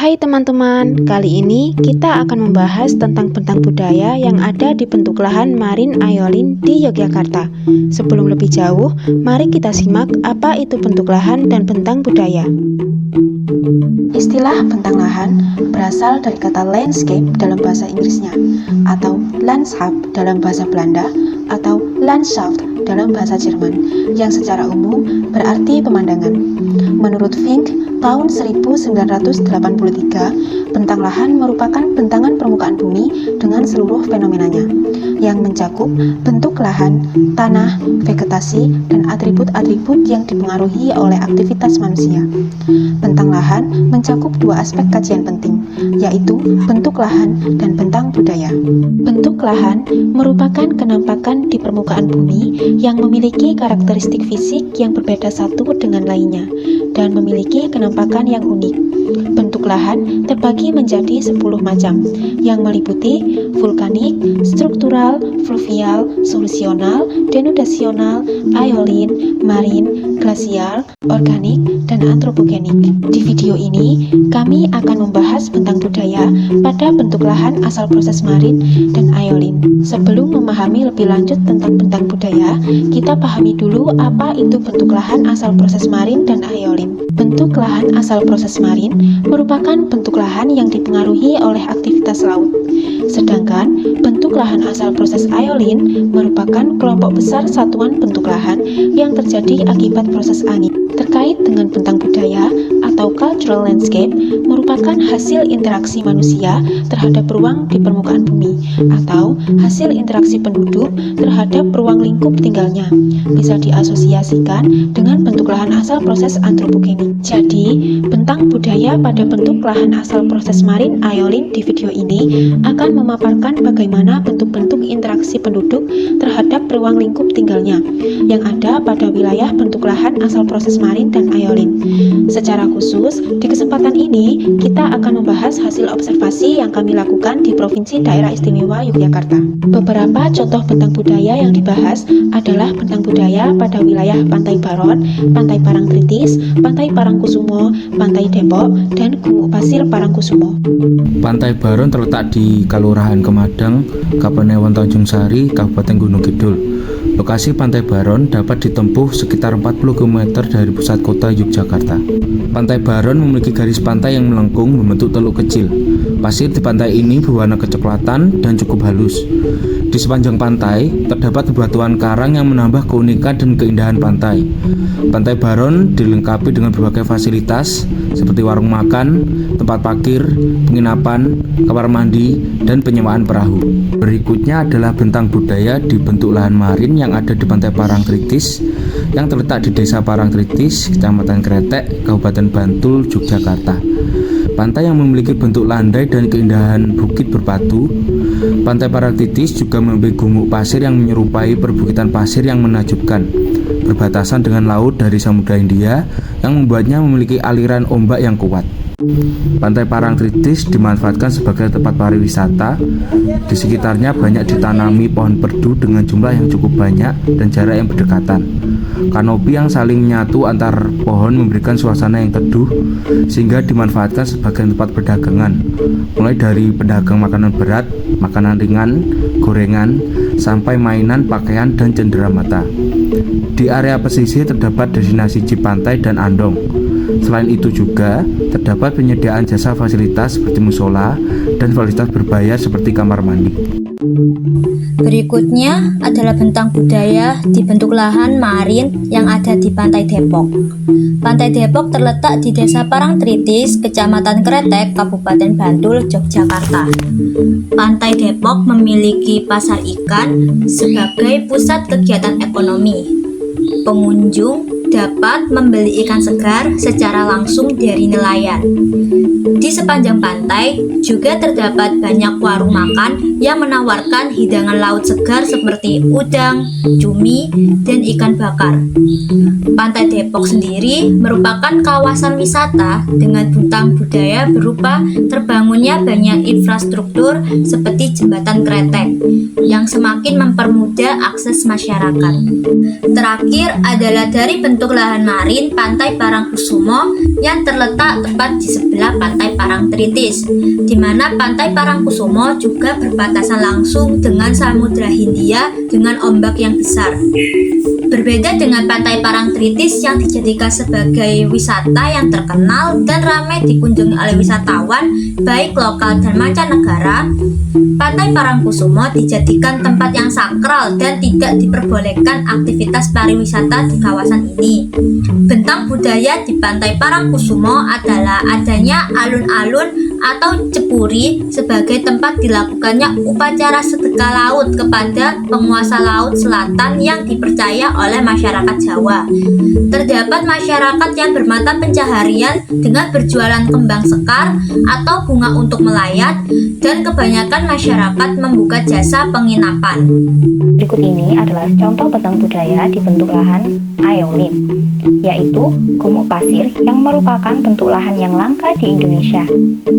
Hai teman-teman, kali ini kita akan membahas tentang bentang budaya yang ada di bentuk lahan Marin Aeolin di Yogyakarta. Sebelum lebih jauh, mari kita simak apa itu bentuk lahan dan bentang budaya. Istilah bentang lahan berasal dari kata landscape dalam bahasa Inggrisnya, atau landschap dalam bahasa Belanda, atau Landschaft dalam bahasa Jerman, yang secara umum berarti pemandangan. Menurut Fink, tahun 1983, bentang lahan merupakan bentangan permukaan bumi dengan seluruh fenomenanya, yang mencakup bentuk lahan, tanah, vegetasi, dan atribut-atribut yang dipengaruhi oleh aktivitas manusia. Bentang lahan mencakup dua aspek kajian penting, yaitu bentuk lahan dan bentang budaya. Bentuk lahan merupakan kenampakan di permukaan bumi yang memiliki karakteristik fisik yang berbeda satu dengan lainnya, dan memiliki kenampakan yang unik. Bentuk lahan terbagi menjadi 10 macam, yang meliputi vulkanik, struktural, fluvial, solusional, denudasional, aeolin, marin, glasial, organik, dan antropogenik. Di video ini, kami akan membahas bentang budaya pada bentuk lahan asal proses marin dan aeolin. Sebelum memahami lebih lanjut tentang bentang budaya, kita pahami dulu apa itu bentuk lahan asal proses marin dan aeolin. Bentuk lahan asal proses marin merupakan bentuk lahan yang dipengaruhi oleh aktivitas laut. Sedangkan bentuk lahan asal proses aeolin merupakan kelompok besar satuan bentuk lahan yang terjadi akibat proses angin. Terkait dengan bentang budaya atau cultural landscape merupakan hasil interaksi manusia terhadap ruang di permukaan bumi atau hasil interaksi penduduk terhadap ruang lingkup tinggalnya. Bisa diasosiasikan dengan bentuk lahan asal proses antropogenik. Jadi, bentang budaya pada bentuk lahan asal proses marin aeolin di video ini akan memaparkan bagaimana bentuk-bentuk interaksi penduduk terhadap ruang lingkup tinggalnya yang ada pada wilayah bentuk lahan asal proses marin dan aeolin. Secara khusus, di kesempatan ini kita akan membahas hasil observasi yang kami lakukan di Provinsi Daerah Istimewa Yogyakarta. Beberapa contoh bentang budaya yang dibahas adalah bentang budaya pada wilayah Pantai Baron, Pantai Parangtritis, Pantai Parangkusumo, Pantai Depok, dan Gumuk Pasir Parangkusumo. Pantai Baron terletak di Kelurahan Kemadang, Kapanewon Tanjung Sari, Kabupaten Gunung Kidul. Lokasi Pantai Baron dapat ditempuh sekitar 40 km dari pusat kota Yogyakarta. Pantai Baron memiliki garis pantai yang melengkung membentuk teluk kecil. Pasir di pantai ini berwarna kecoklatan dan cukup halus. Di sepanjang pantai terdapat bebatuan karang yang menambah keunikan dan keindahan pantai. Pantai Baron dilengkapi dengan berbagai fasilitas seperti warung makan, tempat parkir, penginapan, kamar mandi, dan penyewaan perahu. Berikutnya adalah bentang budaya di bentuk lahan marin yang ada di Pantai Parangtritis yang terletak di Desa Parangtritis, Kecamatan Kretek, Kabupaten Bantul, Yogyakarta. Pantai yang memiliki bentuk landai dan keindahan bukit berbatu. Pantai Parangtritis juga memiliki gumuk pasir yang menyerupai perbukitan pasir yang menakjubkan, berbatasan dengan laut dari Samudra Hindia yang membuatnya memiliki aliran ombak yang kuat. Pantai Parangtritis dimanfaatkan sebagai tempat pariwisata. Di sekitarnya banyak ditanami pohon perdu dengan jumlah yang cukup banyak dan jarak yang berdekatan. Kanopi yang saling menyatu antar pohon memberikan suasana yang teduh sehingga dimanfaatkan sebagai tempat perdagangan, mulai dari pedagang makanan berat, makanan ringan, gorengan, sampai mainan, pakaian, dan cenderamata. Di area pesisir terdapat destinasi jeep pantai dan andong. Selain itu juga terdapat penyediaan jasa fasilitas seperti musola dan fasilitas berbayar seperti kamar mandi. Berikutnya adalah bentang budaya di bentuk lahan marin yang ada di Pantai Depok. Pantai Depok terletak di Desa Parangtritis, Kecamatan Kretek, Kabupaten Bantul, Yogyakarta. Pantai Depok memiliki pasar ikan sebagai pusat kegiatan ekonomi. Pengunjung dapat membeli ikan segar secara langsung dari nelayan. Di sepanjang pantai juga terdapat banyak warung makan yang menawarkan hidangan laut segar seperti udang, cumi, dan ikan bakar. Pantai Depok sendiri merupakan kawasan wisata dengan bentang budaya berupa terbangunnya banyak infrastruktur seperti jembatan kretek yang semakin mempermudah akses masyarakat. Terakhir adalah dari bentuk bentuk lahan marin Pantai Parangkusumo yang terletak tepat di sebelah Pantai Parangtritis, di mana Pantai Parangkusumo juga berbatasan langsung dengan Samudra Hindia dengan ombak yang besar. Berbeda dengan Pantai Parangtritis yang dijadikan sebagai wisata yang terkenal dan ramai dikunjungi oleh wisatawan baik lokal dan mancanegara, Pantai Parangkusumo dijadikan tempat yang sakral dan tidak diperbolehkan aktivitas pariwisata di kawasan ini. Bentang budaya di Pantai Parangkusumo adalah adanya alun-alun atau cepuri sebagai tempat dilakukannya upacara sedekah laut kepada penguasa laut selatan yang dipercaya oleh masyarakat Jawa. Terdapat masyarakat yang bermata pencaharian dengan berjualan kembang sekar atau bunga untuk melayat, dan kebanyakan masyarakat membuka jasa penginapan. Berikut ini adalah contoh bentang budaya di bentuk lahan aeolin, yaitu gumuk pasir yang merupakan bentuk lahan yang langka di Indonesia.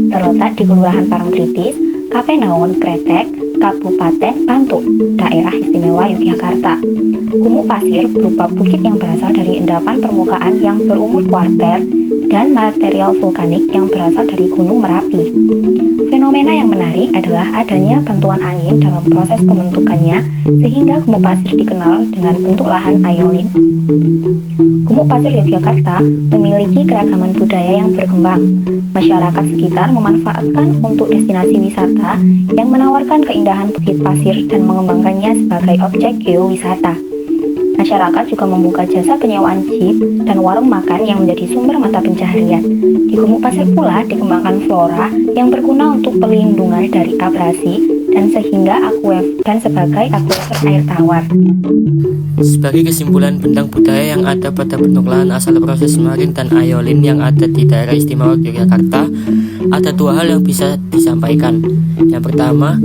Terletak di Kelurahan Parangtritis, Kapanewon Kretek, Kabupaten Bantul, Daerah Istimewa Yogyakarta. Gumuk pasir berupa bukit yang berasal dari endapan permukaan yang berumur kuarter dan material vulkanik yang berasal dari Gunung Merapi. Fenomena yang menarik adalah adanya bantuan angin dalam proses pembentukannya, sehingga gumuk pasir dikenal dengan bentuk lahan aeolin. Gumuk pasir Yogyakarta memiliki keragaman budaya yang berkembang. Masyarakat sekitar memanfaatkan untuk destinasi wisata yang menawarkan keindahan bukit pasir dan mengembangkannya sebagai objek geowisata. Masyarakat juga membuka jasa penyewaan jeep dan warung makan yang menjadi sumber mata pencaharian. Di gumuk pasir pula dikembangkan flora yang berguna untuk perlindungan dari abrasi dan sebagai akuifer air tawar. Sebagai kesimpulan, bentang budaya yang ada pada bentuk lahan asal proses marin dan aeolin yang ada di daerah istimewa Yogyakarta, ada dua hal yang bisa disampaikan. Yang pertama,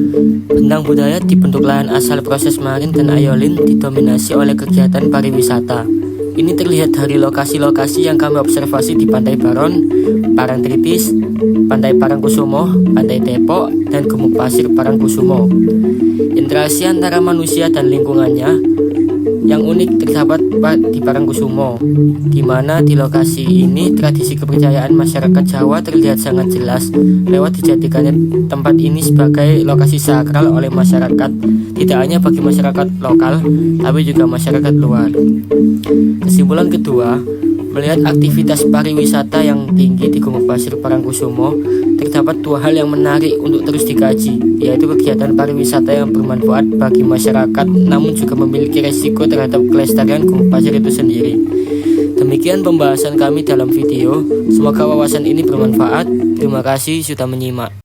bentang budaya di bentuk lahan asal proses marin dan aeolin didominasi oleh kegiatan pariwisata. Ini terlihat dari lokasi-lokasi yang kami observasi di Pantai Baron, Parangtritis, Pantai Parangkusumo, Pantai Depok, dan Gumuk Pasir Parangkusumo. Interaksi antara manusia dan lingkungannya yang unik terdapat di Parangkusumo, di mana di lokasi ini tradisi kepercayaan masyarakat Jawa terlihat sangat jelas lewat dijadikannya tempat ini sebagai lokasi sakral oleh masyarakat, tidak hanya bagi masyarakat lokal, tapi juga masyarakat luar. Kesimpulan kedua, melihat aktivitas pariwisata yang tinggi di Gumuk Pasir Parangkusumo, terdapat dua hal yang menarik untuk terus dikaji, yaitu kegiatan pariwisata yang bermanfaat bagi masyarakat namun juga memiliki resiko terhadap kelestarian Gumuk Pasir itu sendiri. Demikian pembahasan kami dalam video, semoga wawasan ini bermanfaat. Terima kasih sudah menyimak.